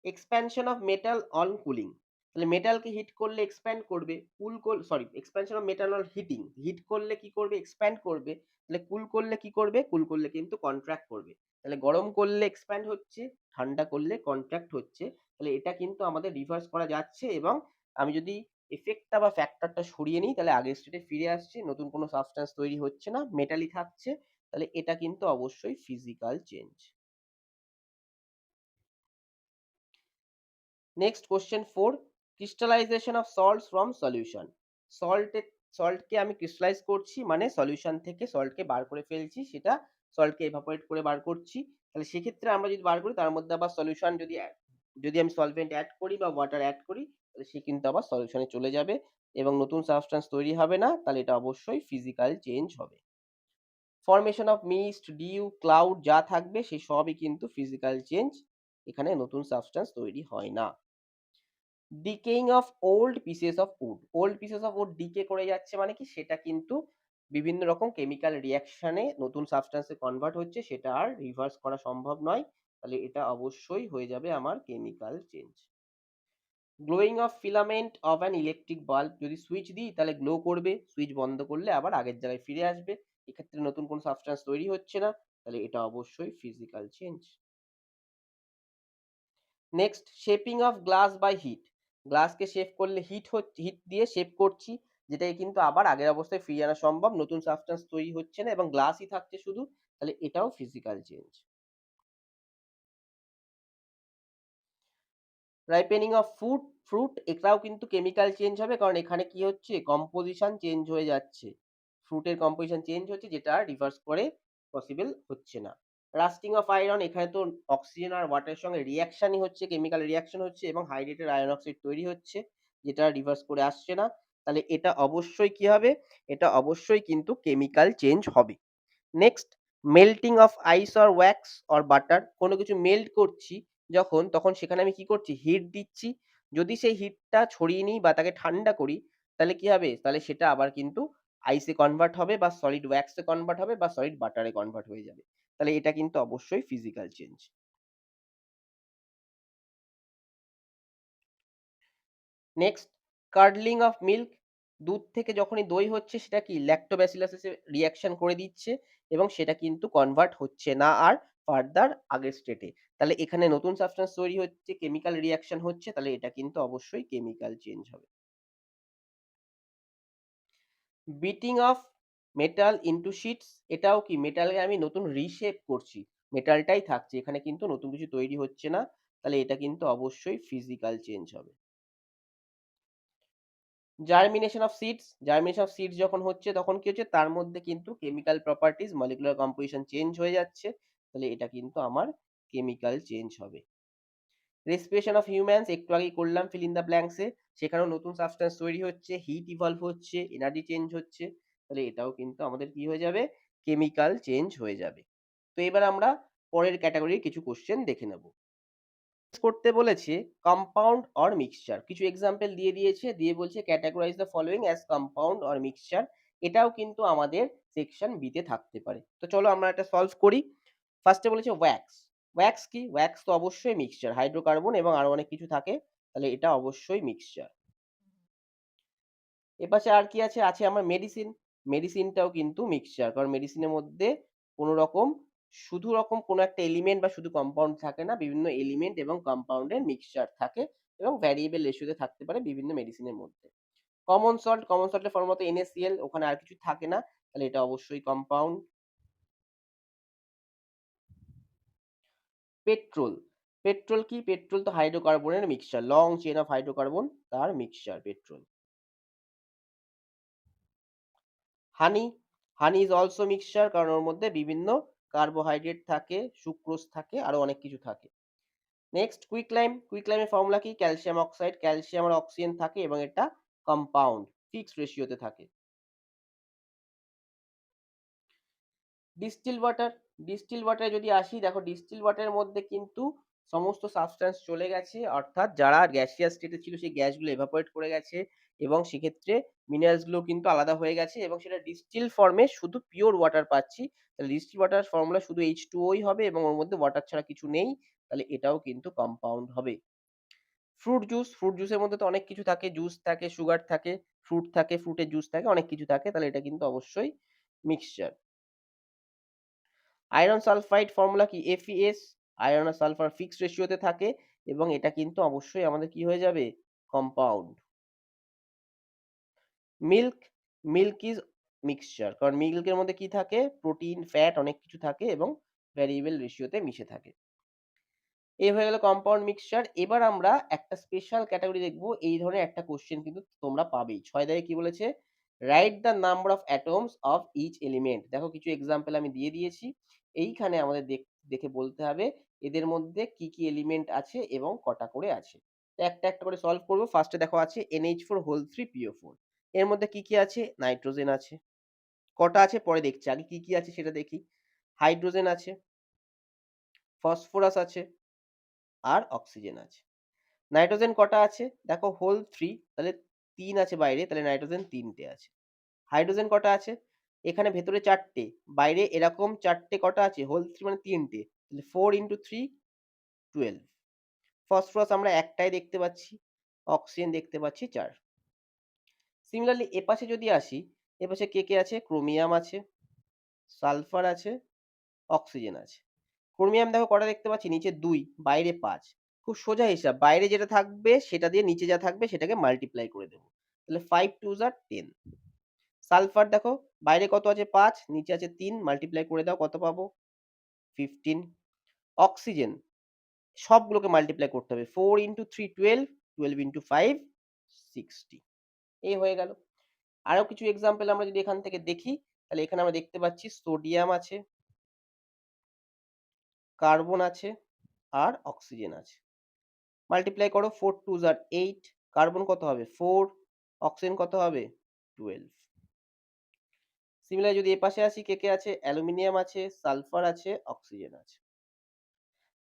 Speaker 1: Expansion of metal on cooling, তাহলে মেটালকে হিট করলে এক্সপ্যান্ড করবে, কুল করলে sorry expansion of metal on heating, heat করলে কি করবে? এক্সপ্যান্ড করবে। তাহলে কুল করলে কি করবে? কুল করলে কিন্তু কন্ট্রাক্ট করবে। তাহলে গরম করলে এক্সপ্যান্ড হচ্ছে, ঠান্ডা করলে কন্ট্রাক্ট হচ্ছে। তাহলে এটা কিন্তু আমাদের রিভার্স করা যাচ্ছে এবং আমি যদি এফেক্টটা বা ফ্যাক্টরটা সরিয়ে নিই তাহলে আগের স্টেটে ফিরে আসছে, নতুন কোনো সাবস্টেন্স তৈরি হচ্ছে না, মেটালই থাকছে। তাহলে এটা কিন্তু অবশ্যই physical change. Next question 4, crystallization of salts from solution. সল্টে সল্টকে আমি ক্রিস্টালাইজ করছি মানে সলিউশন থেকে সল্টকে বার করে ফেলছি, সেটা সল্টকে এভাপোরেট করে বার করছি। তাহলে সেক্ষেত্রে আমরা যদি বার করি তার মধ্যে আবার সলিউশন যদি আমি সলভেন্ট অ্যাড করি বা ওয়াটার অ্যাড করি তাহলে সে কিন্তু আবার সলিউশনে চলে যাবে এবং নতুন সাবস্টেন্স তৈরি হবে না, তাহলে এটা অবশ্যই ফিজিক্যাল চেঞ্জ হবে। Formation of mist, dew, cloud যা থাকবে সেই সবই কিন্তু ফিজিক্যাল চেঞ্জ, এখানে নতুন সাবস্টেন্স তৈরি হয় না। Decaying of old pieces of wood, old pieces of wood decay করে যাচ্ছে মানে কি? সেটা কিন্তু বিভিন্ন রকম কেমিক্যাল রিয়াকশনে নতুন সাবস্টেন্সে কনভার্ট হচ্ছে, সেটা আর রিভার্স করা সম্ভব নয়, তাহলে এটা অবশ্যই হয়ে যাবে আমার chemical change. Glowing of filament of an electric bulb, যদি সুইচ দিই তাহলে গ্লো করবে, সুইচ বন্ধ করলে আবার আগের জায়গায় ফিরে আসবে, এক্ষেত্রে নতুন কোনো সাবস্টেন্স তৈরি হচ্ছে না, তাহলে এটা অবশ্যই physical change. Next, shaping of glass by heat, গ্লাসকে শেপ করলে হিট দিয়ে শেপ করছি, যেটাই কিন্তু আবার আগের অবস্থায় ফিরিয়ে আনা সম্ভব, নতুন সাবস্টেন্স তৈরি হচ্ছে না এবং গ্লাসই থাকছে শুধু, তাহলে এটাও physical change. Ripening of fruit, এটাও কিন্তু কেমিক্যাল চেঞ্জ হবে, কারণ এখানে কি হচ্ছে? কম্পোজিশন চেঞ্জ হয়ে যাচ্ছে, ফ্রুটের কম্পোজিশন চেঞ্জ হচ্ছে, যেটা রিভার্স করে পসিবল হচ্ছে না। রাস্টিং অফ আয়রন, এখানে তো অক্সিজেন আর ওয়াটারের সঙ্গে রিয়াকশনই হচ্ছে, কেমিক্যাল রিয়াকশন হচ্ছে এবং হাইড্রেটেড আয়রন অক্সাইড তৈরি হচ্ছে, যেটা রিভার্স করে আসছে না, তাহলে এটা অবশ্যই কি হবে? এটা অবশ্যই কিন্তু কেমিক্যাল চেঞ্জ হবে। Next, melting of ice or wax or butter, কোনো কিছু মেল্ট করছি যখন, তখন সেখানে আমি কি করছি? হিট দিচ্ছি। যদি সেই হিটটা ছড়িয়ে নিই বা তাকে ঠান্ডা করি তাহলে কি হবে? তাহলে সেটা আবার কিন্তু আইসে কনভার্ট হবে বা সলিড ওয়্যাক্সে কনভার্ট হবে বা সলিড বাটারে কনভার্ট হয়ে যাবে, তাহলে এটা কিন্তু অবশ্যই physical change. Next, cuddling of milk, দুধ থেকে যখনই দই হচ্ছে সেটা কি? ল্যাক্টোব্যাসিলাস এসে রিঅ্যাকশন করে দিচ্ছে এবং সেটা কিন্তু কনভার্ট হচ্ছে না আর ফার্দার আগের স্টেটে, তাহলে এখানে নতুন সাবস্টেন্স তৈরি হচ্ছে, কেমিক্যাল রিঅ্যাকশন হচ্ছে, তাহলে এটা কিন্তু অবশ্যই কেমিক্যাল চেঞ্জ হবে। Beating of metal into shits, এটাও কি? মেটালকে আমি নতুন রিশেপ করছি, মেটালটাই থাকছে, এখানে কিন্তু নতুন কিছু তৈরি হচ্ছে না, তাহলে এটা কিন্তু অবশ্যই ফিজিক্যাল চেঞ্জ হবে। জার্মিনেশন অফ সিডস যখন হচ্ছে তখন কি হচ্ছে? তার মধ্যে কিন্তু chemical properties, molecular composition change হয়ে যাচ্ছে, তাহলে এটা কিন্তু আমার কেমিক্যাল চেঞ্জ হবে। রেসপিরেশন অফ হিউম্যানস, একটু আগেই করলাম ফিল ইন দ্য ব্ল্যাঙ্কসে, সেখানেও নতুন সাবস্টেন্স তৈরি হচ্ছে, হিট ইভলভ হচ্ছে, এনার্জি চেঞ্জ হচ্ছে, তাহলে এটাও কিন্তু আমাদের কি হয়ে যাবে? কেমিক্যাল চেঞ্জ হয়ে যাবে। তো এবার আমরা পরের ক্যাটাগরির কিছু কোশ্চেন দেখে নেব। করতে বলেছে কম্পাউন্ড অর মিক্সচার, কিছু এক্সাম্পল দিয়ে দিয়েছে, দিয়ে বলছে categorise the following as compound or mixture, এটাও কিন্তু আমাদের সেকশন বি তে থাকতে পারে। তো চলো আমরা এটা সলভ করি। ফার্স্টে বলেছে ওয়্যাক্স, ওয়্যাক্স কি? ওয়্যাক্স তো অবশ্যই মিক্সচার, হাইড্রোকার্বন এবং আরো অনেক কিছু থাকে, তাহলে এটা অবশ্যই মিক্সচার। এপাশে আর কি আছে? আছে আমার মেডিসিন, মেডিসিনটাও কিন্তু মিক্সচার, কারণ মেডিসিনের মধ্যে কোনো রকম শুধু রকম কোনো একটা এলিমেন্ট বা শুধু কম্পাউন্ড থাকে না, বিভিন্ন এলিমেন্ট এবং কম্পাউন্ডের মিক্সচার থাকে এবং ভ্যারিয়েবল রেশিওতে থাকতে পারে বিভিন্ন মেডিসিনের মধ্যে। কমন সল্ট, কমন সল্টের ফর্মুলা NaCl, ওখানে আর কিছু থাকে না, তাহলে এটা অবশ্যই কম্পাউন্ড। পেট্রোল, পেট্রোল কি? পেট্রোল তো হাইড্রোকার্বনের mixture, long chain of hydrocarbon, তার mixture petrol. Honey, honey is also mixture, কারণ ওর মধ্যে বিভিন্ন কার্বোহাইড্রেট থাকে, সুক্রোজ থাকে, আরো অনেক কিছু থাকে। নেক্সট কুইকলাইম, কুইকলাইমের ফর্মুলা কি? ক্যালসিয়াম অক্সাইড, ক্যালসিয়াম আর অক্সিজেন থাকে এবং এটা কম্পাউন্ড, ফিক্সড রেশিওতে থাকে। ডিস্টিল ওয়াটার, ডিস্টিল ওয়াটারে যদি আসি, দেখো ডিস্টিল ওয়াটারের মধ্যে কিন্তু সমস্ত সাবস্ট্যান্স চলে গেছে, অর্থাৎ যারা গ্যাসিয়াস স্টেটে ছিল সেই গ্যাসগুলো এভাপোরেট করে গেছে এবং সেক্ষেত্রে মিনারেলসগুলো কিন্তু আলাদা হয়ে গেছে এবং সেটা ডিস্টিল ফর্মে শুধু পিওর ওয়াটার পাচ্ছি। তাহলে ডিস্টিল ওয়াটার ফর্মুলা শুধু H2O ই হবে এবং ওর মধ্যে ওয়াটার ছাড়া কিছু নেই, তাহলে এটাও কিন্তু কম্পাউন্ড হবে। ফ্রুট জুস, ফ্রুট জুসের মধ্যে তো অনেক কিছু থাকে, জুস থাকে, সুগার থাকে, ফ্রুট থাকে, ফ্রুটের জুস থাকে, অনেক কিছু থাকে, তাহলে এটা কিন্তু অবশ্যই মিক্সচার। আয়রন সালফাইড ফর্মুলা কি? FeS, আয়রন আর সালফার ফিক্সড রেশিওতে থাকে এবং এটা কিন্তু অবশ্যই আমাদের কি হয়ে যাবে? Compound. Milk, milk is mixture, কারণ মিল্কের মধ্যে কি থাকে? প্রোটিন, ফ্যাট অনেক কিছু থাকে এবং ভ্যারিয়েবল রেশিওতে মিশে থাকে। এই হয়ে গেল কম্পাউন্ড মিক্সচার। এবার আমরা একটা স্পেশাল ক্যাটাগরি দেখব। এই ধরনের একটা কোশ্চেন কিন্তু তোমরা পাবেই। 6 দাগে কি বলেছে? Write the number of atoms of each element. দেখো কিছু এক্সাম্পল আমি দিয়ে দিয়েছি। এইখানে আমাদের দেখে বলতে হবে এদের মধ্যে কি কি এলিমেন্ট আছে এবং কটা করে আছে। তো একটা একটা করে সলভ করব। ফার্স্টে দেখো আছে NH4 3PO4। এর মধ্যে কি কি আছে? নাইট্রোজেন আছে। কটা আছে পরে দেখছি, আগে কি কি আছে সেটা দেখি। হাইড্রোজেন আছে, ফসফরাস আছে আর অক্সিজেন আছে। নাইট্রোজেন কটা আছে? দেখো হোল 3, তাহলে 3 আছে বাইরে, তাহলে নাইট্রোজেন 3টে আছে। হাইড্রোজেন কটা আছে? এখানে ভেতরে 4টে, বাইরে এরকম 4টে, কটা আছে? হোল 3 মানে 3টে, তাহলে 4 × 3 12। ফসফরাস আমরা একটাই দেখতে পাচ্ছি, অক্সিজেন দেখতে পাচ্ছি 4। সিমিলারলি এপাশে যদি আসি, এপাশে কে কে আছে? ক্রোমিয়াম আছে, সালফার আছে, অক্সিজেন আছে। ক্রোমিয়াম দেখো কটা দেখতে পাচ্ছি? নিচে 2, বাইরে 5। খুব সোজা হিসাব, বাইরে যেটা থাকবে সেটা দিয়ে নিচে যা থাকবে সেটাকে মাল্টিপ্লাই করে দেবো, তাহলে 5 2 যা 10। সালফার দেখো বাইরে কত আছে? 5, নিচে আছে 3, মাল্টিপ্লাই করে দাও, কত পাবো? 15। অক্সিজেন সবগুলোকে মাল্টিপ্লাই করতে হবে, 4 × 3 12, 12 × 5 60। এই হয়ে গেল। আরো কিছু এক্সাম্পল আমরা যদি এখান থেকে দেখি, তাহলে এখানে আমরা দেখতে পাচ্ছি সোডিয়াম আছে, কার্বন আছে আর অক্সিজেন আছে। মাল্টিপ্লাই করো, 4 2 যা 8, কার্বন কত হবে? 4, অক্সিজেন কত হবে? 12। সিমিলার যদি এপাশে আসি, কে কে আছে? অ্যালুমিনিয়াম আছে, সালফার আছে, অক্সিজেন আছে।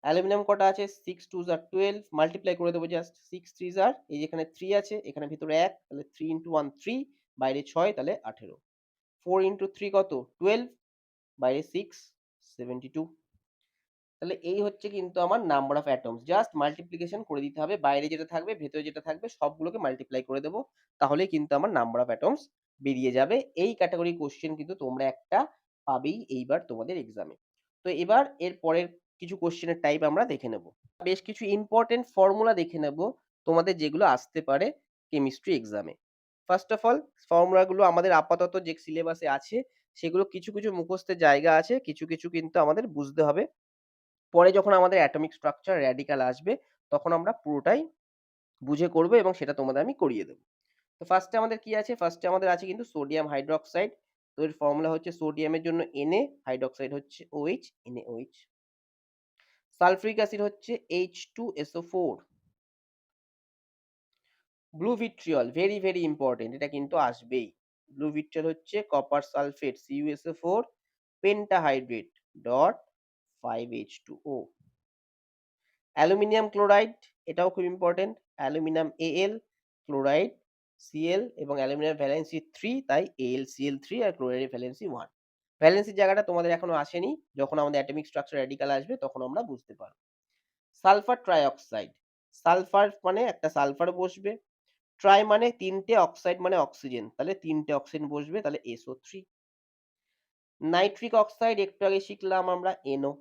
Speaker 1: অ্যালুমিনিয়াম কটা আছে? 6 2 যা 12, মাল্টিপ্লাই করে দেবো জাস্ট, 6 3 যা, এই যে এখানে 3 আছে, এখানে ভিতরে 1, তাহলে 3 × 1 3, বাইরে 6, তাহলে 18। 4 × 3 কত? 12, বাইরে 6, 72। তাহলে এই হচ্ছে কিন্তু আমার number of atoms, just multiplication করে দিতে হবে, বাইরে যেটা থাকবে ভেতরে যেটা থাকবে সবগুলোকে মাল্টিপ্লাই করে দেবো, তাহলেই কিন্তু আমার নাম্বার অফ অ্যাটমস বেরিয়ে যাবে। এই ক্যাটাগরি কোশ্চেন কিন্তু তোমরা একটা পাবেই এইবার তোমাদের এক্সামে। তো এবার এর পরের কিছু কোশ্চেনের টাইপ আমরা দেখে নেব। বেশ কিছু ইম্পর্টেন্ট ফর্মুলা দেখে নেব তোমাদের, যেগুলো আসতে পারে কেমিস্ট্রি এক্সামে। ফার্স্ট অফ অল, ফর্মুলাগুলো আমাদের আপাতত যে সিলেবাসে আছে সেগুলো কিছু কিছু মুখস্থের জায়গা আছে, কিছু কিছু কিন্তু আমাদের বুঝতে হবে। পরে যখন আমাদের অ্যাটমিক স্ট্রাকচার, র্যাডিক্যাল আসবে তখন আমরা পুরোটাই বুঝে করব এবং সেটা তোমাদের আমি করিয়ে দেবো। তো ফার্স্টে আমাদের কি আছে? ফার্স্টে আমাদের আছে কিন্তু সোডিয়াম হাইড্রোক্সাইড। তো এর ফর্মুলা হচ্ছে সোডিয়ামের জন্য Na, হাইড্রোক্সাইড হচ্ছে OH, NaOH। সালফ্রিক অ্যাসিড হচ্ছে H2SO4। Blue vitriol very very important, এটা কিন্তু আসবেই। ব্লু ভিট্রিয়ল হচ্ছে copper sulphate CuSO4 pentahydrate dot 5H2O। Aluminium chloride, এটাও খুব important, aluminium Al, chloride Cl এবং অ্যালুমিনিয়াম ভ্যালেন্সি 3, তাই AlCl3 আর ক্লোরাইডের ভ্যালেন্সি 1। ভ্যালেন্সির জায়গাটা তোমাদের এখনো আসেনি, যখন আমাদের অ্যাটমিক স্ট্রাকচার র্যাডিক্যাল আসবে তখন আমরা বুঝতে পারবো। সালফার ট্রাইঅক্সাইড, সালফার মানে একটা সালফার বসবে, ট্রাই মানে 3টে, অক্সাইড মানে অক্সিজেন, তাহলে 3টে অক্সিজেন বসবে, তাহলে SO3। নাইট্রিক অক্সাইড একটু আগে শিখলাম আমরা, NO।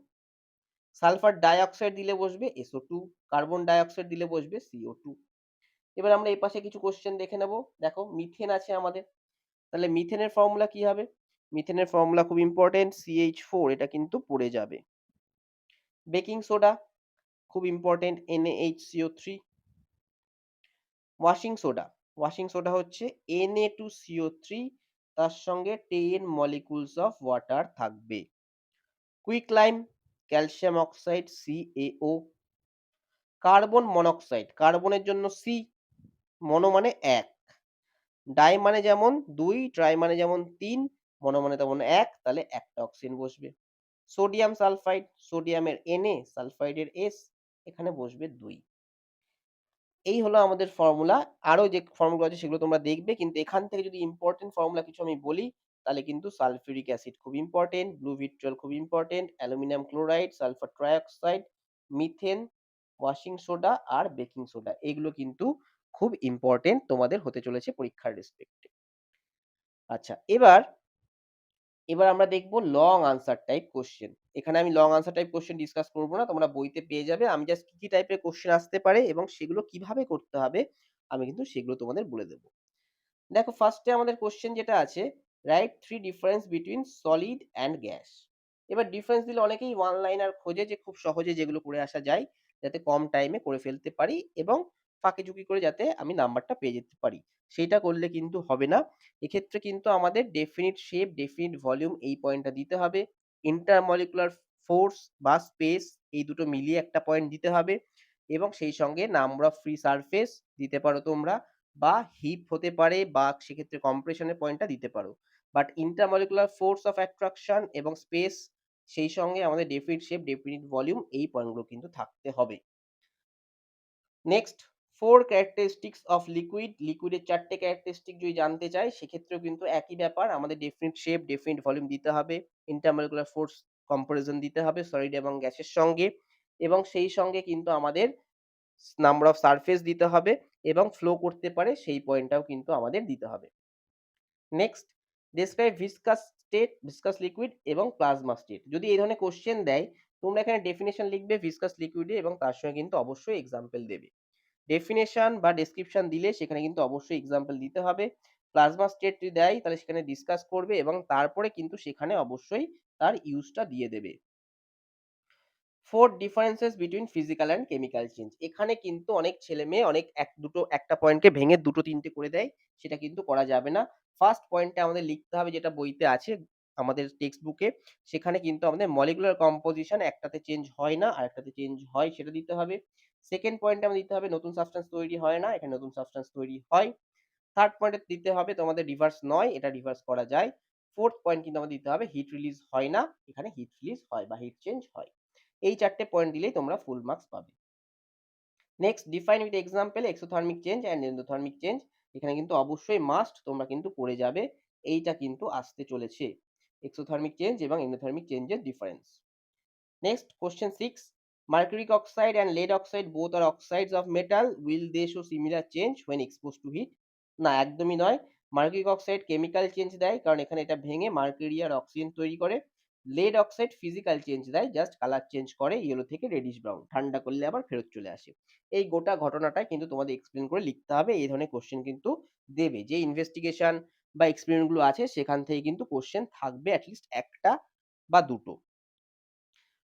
Speaker 1: সালফার ডাইঅক্সাইড দিলে বসবে SO2, কার্বন ডাইঅক্সাইড দিলে বসবে CO2। এবার আমরা এই পাশে কিছু কোশ্চেন দেখে নেব। দেখো মিথেন আছে আমাদের, তাহলে মিথেনের ফর্মুলা কি হবে? মিথেনের ফর্মুলা খুব ইম্পর্টেন্ট, CH4, এটা কিন্তু পড়ে যাবে। বেকিং সোডা খুব important, NaHCO3। Washing soda, washing soda হচ্ছে Na2CO3, তার সঙ্গে 10 মলিকুলস অফ ওয়াটার থাকবে। Quicklime, calcium oxide CaO, carbon monoxide, কার্বনের জন্য C, মনো মানে এক, ডাই মানে যেমন 2, ট্রাই মানে যেমন 3, মনো মানে তেমন এক, তাহলে একটা অক্সিজেন বসবে। সোডিয়াম সালফাইড, সোডিয়ামের Na, সালফাইডের S, এখানে বসবে 2। এই হলো আমাদের ফর্মুলা। আরো যে ফর্মুলা আছে সেগুলো তোমরা দেখবে, কিন্তু এখান থেকে যদি ইম্পর্টেন্ট ফর্মুলা কিছু আমি বলি তাহলে কিন্তু সালফিউরিক অ্যাসিড খুব ইম্পর্টেন্ট, ব্লু ভিট্রিয়ল খুব important, aluminium chloride, sulphur trioxide, methane, washing soda আর বেকিং সোডা, এগুলো কিন্তু খুব ইম্পর্টেন্ট তোমাদের হতে চলেছে পরীক্ষার রেসপেক্টে। আচ্ছা, এবার এবার আমরা দেখব লং আনসার টাইপ কোশ্চেন। এখানে আমি long answer type question discuss করব না, তোমরা বইতে পেয়ে যাবে। আমি জাস্ট কি কি টাইপের কোশ্চেন আসতে পারে এবং সেগুলো কিভাবে করতে হবে আমি কিন্তু সেগুলো তোমাদের বলে দেব। দেখো, ফার্স্টে আমাদের কোশ্চেন যেটা আছে, right 3 difference between solid and gas. এবার ডিফারেন্স দিলে অনেকেই ওয়ান লাইনার খোঁজে যে খুব সহজে যেগুলো করে আসা যায়, যাতে কম টাইমে করে ফেলতে পারি এবং ফাঁকি ঝুঁকি করে যাতে আমি নাম্বারটা পেয়ে যেতে পারি। সেইটা করলে কিন্তু হবে না। এক্ষেত্রে কিন্তু আমাদের ডেফিনিট শেপ, ডেফিনিট ভলিউম এই পয়েন্টটা দিতে হবে। ইন্টারমলিকুলার ফোর্স বা স্পেস, এই দুটো মিলিয়ে একটা পয়েন্ট দিতে হবে এবং সেই সঙ্গে নাম্বার অফ ফ্রি সারফেস দিতে পারো তোমরা, বা হিপ হতে পারে, বা সেক্ষেত্রে কম্প্রেশনের পয়েন্টটা দিতে পারো। But intermolecular force of attraction এবং স্পেস, সেই সঙ্গে আমাদের ডেফিনিট শেপ, ডেফিনিট ভলিউম, এই পয়েন্টগুলো কিন্তু থাকতে হবে। Next, 4 characteristics of liquid. লিকুইডের 4টে ক্যারেক্টারিস্টিক যদি জানতে চাই সেক্ষেত্রেও কিন্তু একই ব্যাপার, আমাদের ডেফিনিট শেপ, ডেফিনিট ভলিউম দিতে হবে, ইন্টারমলিকুলার ফোর্স কম্পারিজন দিতে হবে সলিড এবং গ্যাসের সঙ্গে, এবং সেই সঙ্গে কিন্তু আমাদের নাম্বার অফ সারফেস দিতে হবে এবং ফ্লো করতে পারে সেই পয়েন্টটাও কিন্তু আমাদের দিতে হবে। Next, describe viscous state, viscous liquid এবং প্লাজমা স্টেট। যদি এই ধরনের কোশ্চেন দেয় তোমরা এখানে ডেফিনেশন লিখবে ভিসকাস লিকুইডে এবং তার সঙ্গে কিন্তু অবশ্যই এক্সাম্পল দেবে। ডেফিনেশন বা ডেসক্রিপশন দিলে সেখানে কিন্তু অবশ্যই এক্সাম্পল দিতে হবে। প্লাজমা স্টেট যদি দেয় তাহলে সেখানে ডিসকাস করবে এবং তারপরে কিন্তু সেখানে অবশ্যই তার ইউজটা দিয়ে দেবে। 4 differences between physical and chemical change. এখানে কিন্তু অনেক ছেলে মেয়ে অনেক একটা পয়েন্টকে ভেঙে দুটো তিনটে করে দেয়, সেটা কিন্তু করা যাবে না। ফার্স্ট পয়েন্টে আমাদের লিখতে হবে যেটা বইতে আছে আমাদের টেক্সট বুকে, সেখানে কিন্তু আমাদের মলিকুলার কম্পোজিশন একটাতে চেঞ্জ হয় না আর একটাতে চেঞ্জ হয় সেটা দিতে হবে। সেকেন্ড পয়েন্টে আমাদের দিতে হবে নতুন সাবস্টেন্স তৈরি হয় না, এখানে নতুন সাবস্টেন্স তৈরি হয়। থার্ড পয়েন্টে দিতে হবে তোমাদের রিভার্স নয়, এটা রিভার্স করা যায়। ফোর্থ পয়েন্ট কিন্তু আমাদের দিতে হবে হিট রিলিজ হয় না, এখানে হিট রিলিজ হয় বা হিট চেঞ্জ হয়। এই 4টে পয়েন্ট দিলেই তোমরা ফুল মার্কস পাবে। Next, define with example exothermic change and endothermic change. এখানে কিন্তু অবশ্যই মাস্ট তোমরা কিন্তু করে যাবে, এইটা কিন্তু আসতে চলেছে, এক্সোথার্মিক চেঞ্জ এবং এন্ডোথার্মিক চেঞ্জের difference. Next, question 6. Mercuric oxide and lead oxide both are oxides of metal. Will they show similar change when exposed to heat? না, একদমই নয়। মার্কিউরিক অক্সাইড কেমিক্যাল চেঞ্জ দেয়, কারণ এখানে এটা ভেঙে মার্কুরি আর অক্সিজেন তৈরি করে। লেড অক্সাইড ফিজিক্যাল চেঞ্জ দেয়, জাস্ট কালার চেঞ্জ করে ইয়েলো থেকে রেডিশ ব্রাউন, ঠান্ডা করলে আবার ফেরত চলে আসে। এই গোটা ঘটনাটা কিন্তু তোমাদের এক্সপ্লেন করে লিখতে হবে। এই ধরনের কোশ্চেন কিন্তু দেবে, যে ইনভেস্টিগেশন বা এক্সপেরিমেন্ট গুলো আছে সেখান থেকে কিন্তু কোশ্চেন থাকবে অ্যাটলিস্ট একটা বা দুটো।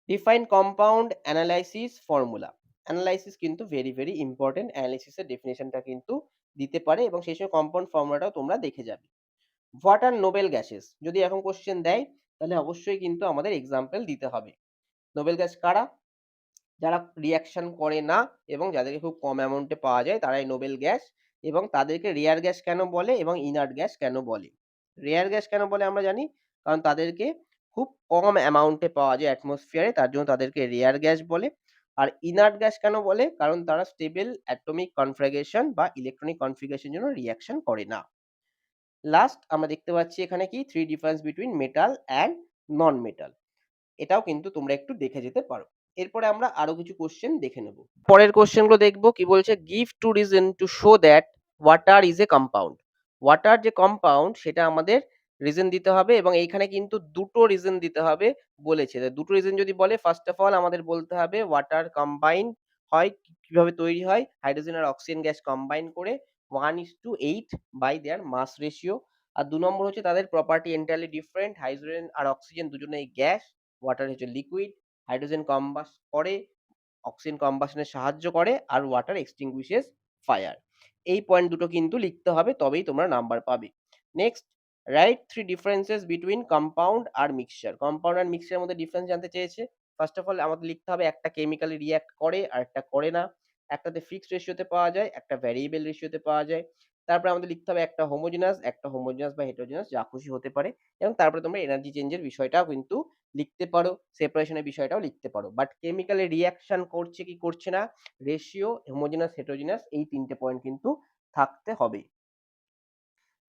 Speaker 1: Define compound analysis formula. Analysis কিন্তু ভেরি ভেরি ইম্পর্টেন্ট, অ্যানালাইসিসের ডেফিনেশনটা কিন্তু দিতে পারে এবং সেই সময় কম্পাউন্ড ফর্মুলাটাও তোমরা দেখে যাবে। হোয়াট আর নোবেল গ্যাসেস, যদি এখন কোশ্চেন দেয় তাহলে অবশ্যই কিন্তু আমাদের এক্সাম্পল দিতে হবে। নোবেল গ্যাস কারা? যারা রিয়াকশন করে না এবং যাদেরকে খুব কম অ্যামাউন্টে পাওয়া যায় তারাই নোবেল গ্যাস, এবং তাদেরকে রেয়ার গ্যাস কেন বলে এবং ইনার্ট গ্যাস কেন বলে? রেয়ার গ্যাস কেন বলে আমরা জানি, কারণ তাদেরকে খুব কম অ্যামাউন্টে পাওয়া যায় অ্যাটমসফিয়ারে, তার জন্য তাদেরকে রেয়ার গ্যাস বলে। আর ইনার্ট গ্যাস কেন বলে? কারণ তারা স্টেবল অ্যাটমিক কনফিগারেশন বা ইলেকট্রনিক কনফিগারেশনের জন্য রিয়াকশন করে না। লাস্ট আমরা দেখতে পাচ্ছি এখানে কি 3 difference between metal and non metal, এটাও কিন্তু তোমরা একটু দেখে যেতে পারো। এরপরে আমরা আরো কিছু কোশ্চেন দেখে নেব। পরের কোশ্চেন গুলো দেখবো কি বলছে, give two reason to show that water is a compound. Water যে কম্পাউন্ড সেটা আমাদের রিজন দিতে হবে এবং এইখানে কিন্তু দুটো রিজন দিতে হবে বলেছে। দুটো রিজন যদি বলে, ফার্স্ট অফ অল আমাদের বলতে হবে ওয়াটার কম্বাইন হয় কিভাবে তৈরি হয়, হাইড্রোজেন আর অক্সিজেন গ্যাস কম্বাইন করে 1:8 বাই দেয়ার মাস রেশিও। আর 2 নম্বর হচ্ছে তাদের প্রপার্টি এন্টারলি ডিফারেন্ট, হাইড্রোজেন আর অক্সিজেন দুজনেই গ্যাস, ওয়াটার হচ্ছে লিকুইড, হাইড্রোজেন কম্বাস্ট করে, অক্সিজেন কম্বাশনে সাহায্য করে, আর ওয়াটার এক্সটিংগুইশেস ফায়ার। এই পয়েন্ট দুটো কিন্তু লিখতে হবে, তবেই তোমরা নাম্বার পাবে। Next, write three differences between compound আর মিক্সচার। কম্পাউন্ড আর মিক্সচারের মধ্যে ডিফারেন্স জানতে চেয়েছে। ফার্স্ট অফ অল আমাদের লিখতে হবে একটা কেমিক্যালি রিঅ্যাক্ট করে আর একটা করে না। একটাতে ফিক্সড রেশিওতে পাওয়া যায়, একটা ভ্যারিয়েবল রেশিওতে পাওয়া যায়। তারপরে আমাদের লিখতে হবে একটা হোমোজেনাস বা হেটেরোজেনাস যা খুশি হতে পারে। এবং তারপরে তোমরা এনার্জি চেঞ্জের বিষয়টাও কিন্তু লিখতে পারো, সেপারেশনের বিষয়টাও লিখতে পারো। বাট কেমিক্যালি রিঅ্যাকশন করছে কি করছে না, রেশিও, হোমোজেনাস, হেটেরোজেনাস এই ৩ টে পয়েন্ট কিন্তু থাকতে হবে।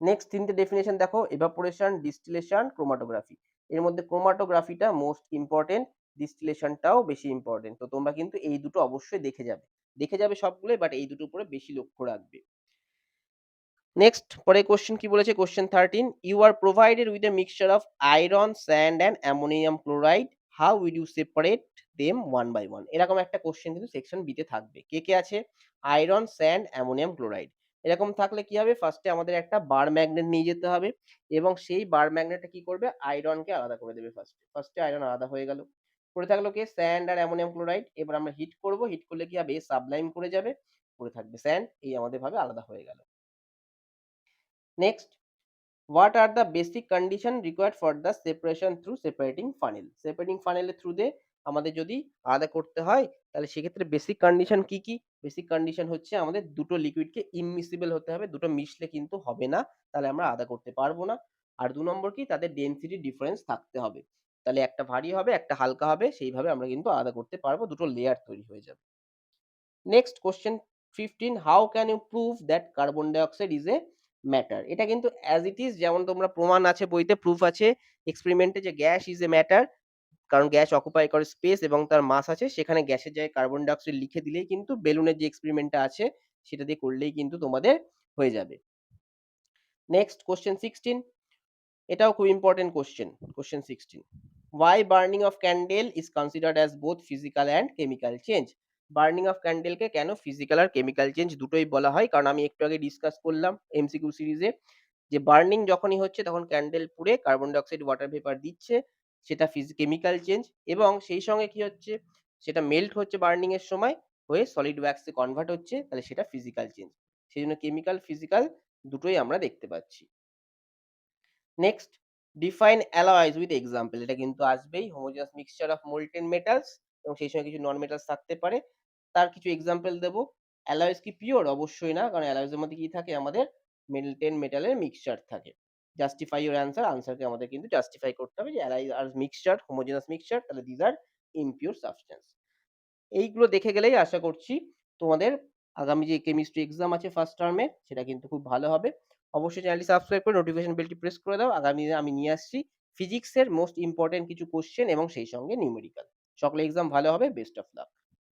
Speaker 1: নেক্সট ৩ টে ডেফিনিশন দেখো, ইভাপোরেশন, ডিস্টিলেশন, ক্রোমাটোগ্রাফি। এর মধ্যে ক্রোমাটোগ্রাফিটা মোস্ট ইম্পর্টেন্ট, ডিস্টিলেশনটাও বেশি ইম্পর্টেন্ট। তো তোমরা কিন্তু এই দুটো অবশ্যই দেখে যাবে সবগুলোই, বাট এই দুটোর উপরে বেশি লক্ষ্য রাখবে। নেক্সট পরে কোশ্চেন কি বলেছে, question 13, you are provided with a mixture of iron, sand and ammonium chloride, how will you separate them one by one. এরকম একটা কোশ্চেন কিন্তু সেকশন বিতে থাকবে। কে কে আছে, আয়রন, স্যান্ড, অ্যামোনিয়াম ক্লোরাইড। এরকম থাকলে কি হবে, ফার্স্টে আমাদের একটা বার ম্যাগনেট নিয়ে যেতে হবে এবং সেই বার ম্যাগনেটটা কি করবে, আয়রনকে আলাদা করে দেবে। ফার্স্টে আয়রন আলাদা হয়ে গেল। পড়ে থাকলো কে, স্যান্ড আর অ্যামোনিয়াম ক্লোরাইড। এবার আমরা হিট করব, হিট করলে কি হবে, সাবলাইম করে যাবে, পড়ে থাকবে স্যান্ড। এই আমাদের ভাবে আলাদা হয়ে গেল। Next, what are the basic condition required for the separation through separating funnel? separating funnel এর থ্রু দিয়ে আমাদের যদি আলাদা করতে হয় তাহলে সেক্ষেত্রে বেসিক কন্ডিশন কি কি, বেসিক কন্ডিশন হচ্ছে আমাদের দুটো লিকুইডকে ইমমিসিবল হতে হবে, দুটো মিশলে কিন্তু হবে না, তাহলে আমরা আলাদা করতে পারবো না। আর ২ নম্বর কি, তাদের ডেনসিটি ডিফারেন্স থাকতে হবে, তাহলে একটা ভারী হবে একটা হালকা হবে, সেইভাবে আমরা কিন্তু আলাদা করতে পারবো, দুটো লেয়ার তৈরি হয়ে যাবে। Next question 15, how can you prove that carbon dioxide is a matter. এটা কিন্তু অ্যাজ ইট ইজ, যেমন তোমরা প্রমাণ আছে বইতে, প্রুফ আছে এক্সপেরিমেন্টে যে গ্যাস ইজ এ ম্যাটার, কারণ গ্যাস অকুপাই করে স্পেস এবং তার মাস আছে, সেখানে গ্যাসের জায়গায় কার্বন ডাইঅক্সাইড লিখে দিলেই কিন্তু বেলুনের যে এক্সপেরিমেন্টটা আছে সেটা দিয়ে করলেই কিন্তু তোমাদের হয়ে যাবে। নেক্সট কোশ্চেন 16, এটাও খুব important question, question 16, why burning of candle is considered as both physical and chemical change? Burning of ক্যান্ডেলকে কেন ফিজিক্যাল আর কেমিক্যাল চেঞ্জ দুটোই বলা হয়, কারণ আমি একটু আগে ডিসকাস করলাম এমসিকিউ সিরিজে যে বার্নিং যখনই হচ্ছে তখন ক্যান্ডেল পুড়ে কার্বন ডাইঅক্সাইড ওয়াটার ভেপার দিচ্ছে, সেটা কেমিক্যাল চেঞ্জ, এবং সেই সঙ্গে কি হচ্ছে, সেটা মেল্ট হচ্ছে বার্নিং এর সময়, হয়ে সলিড ওয়্যাক্সে কনভার্ট হচ্ছে, তাহলে সেটা ফিজিক্যাল চেঞ্জ। সেই জন্য কেমিক্যাল ফিজিক্যাল দুটোই আমরা দেখতে পাচ্ছি। Next, define অ্যালয়েজ with example. এটা কিন্তু আসবেই, homogeneous mixture of molten metals এবং সেই সঙ্গে কিছু নন মেটালস থাকতে পারে, তার কিছু এক্সাম্পল দেব। অ্যালয়েজ কি পিওর? অবশ্যই না, কারণ অ্যালয়েজের মধ্যে কি থাকে, আমাদের মেল্টেন মেটালের মিক্সচার থাকে। জাস্টিফাই ইউর অ্যান্সার, আনসারকে আমাদের কিন্তু জাস্টিফাই করতে হবে যে অ্যালয়েজ আর মিক্সচার, হোমোজেনাস মিক্সচার, তাহলে দিজ আর ইমপিউর সাবস্টেন্স। এইগুলো দেখে গেলেই আশা করছি তোমাদের আগামী যে কেমিস্ট্রি এক্সাম আছে ফার্স্ট টার্মে সেটা কিন্তু খুব ভালো হবে। অবশ্যই চ্যানেলটি সাবস্ক্রাইব করে নোটিফিকেশন বেলটি প্রেস করে দাও। আগামী দিনে আমি নিয়ে আসছি ফিজিক্সের মোস্ট ইম্পর্টেন্ট কিছু কোশ্চেন এবং সেই সঙ্গে নিউমেরিক্যাল। সকলে এক্সাম ভালো হবে, বেস্ট অফ লাক।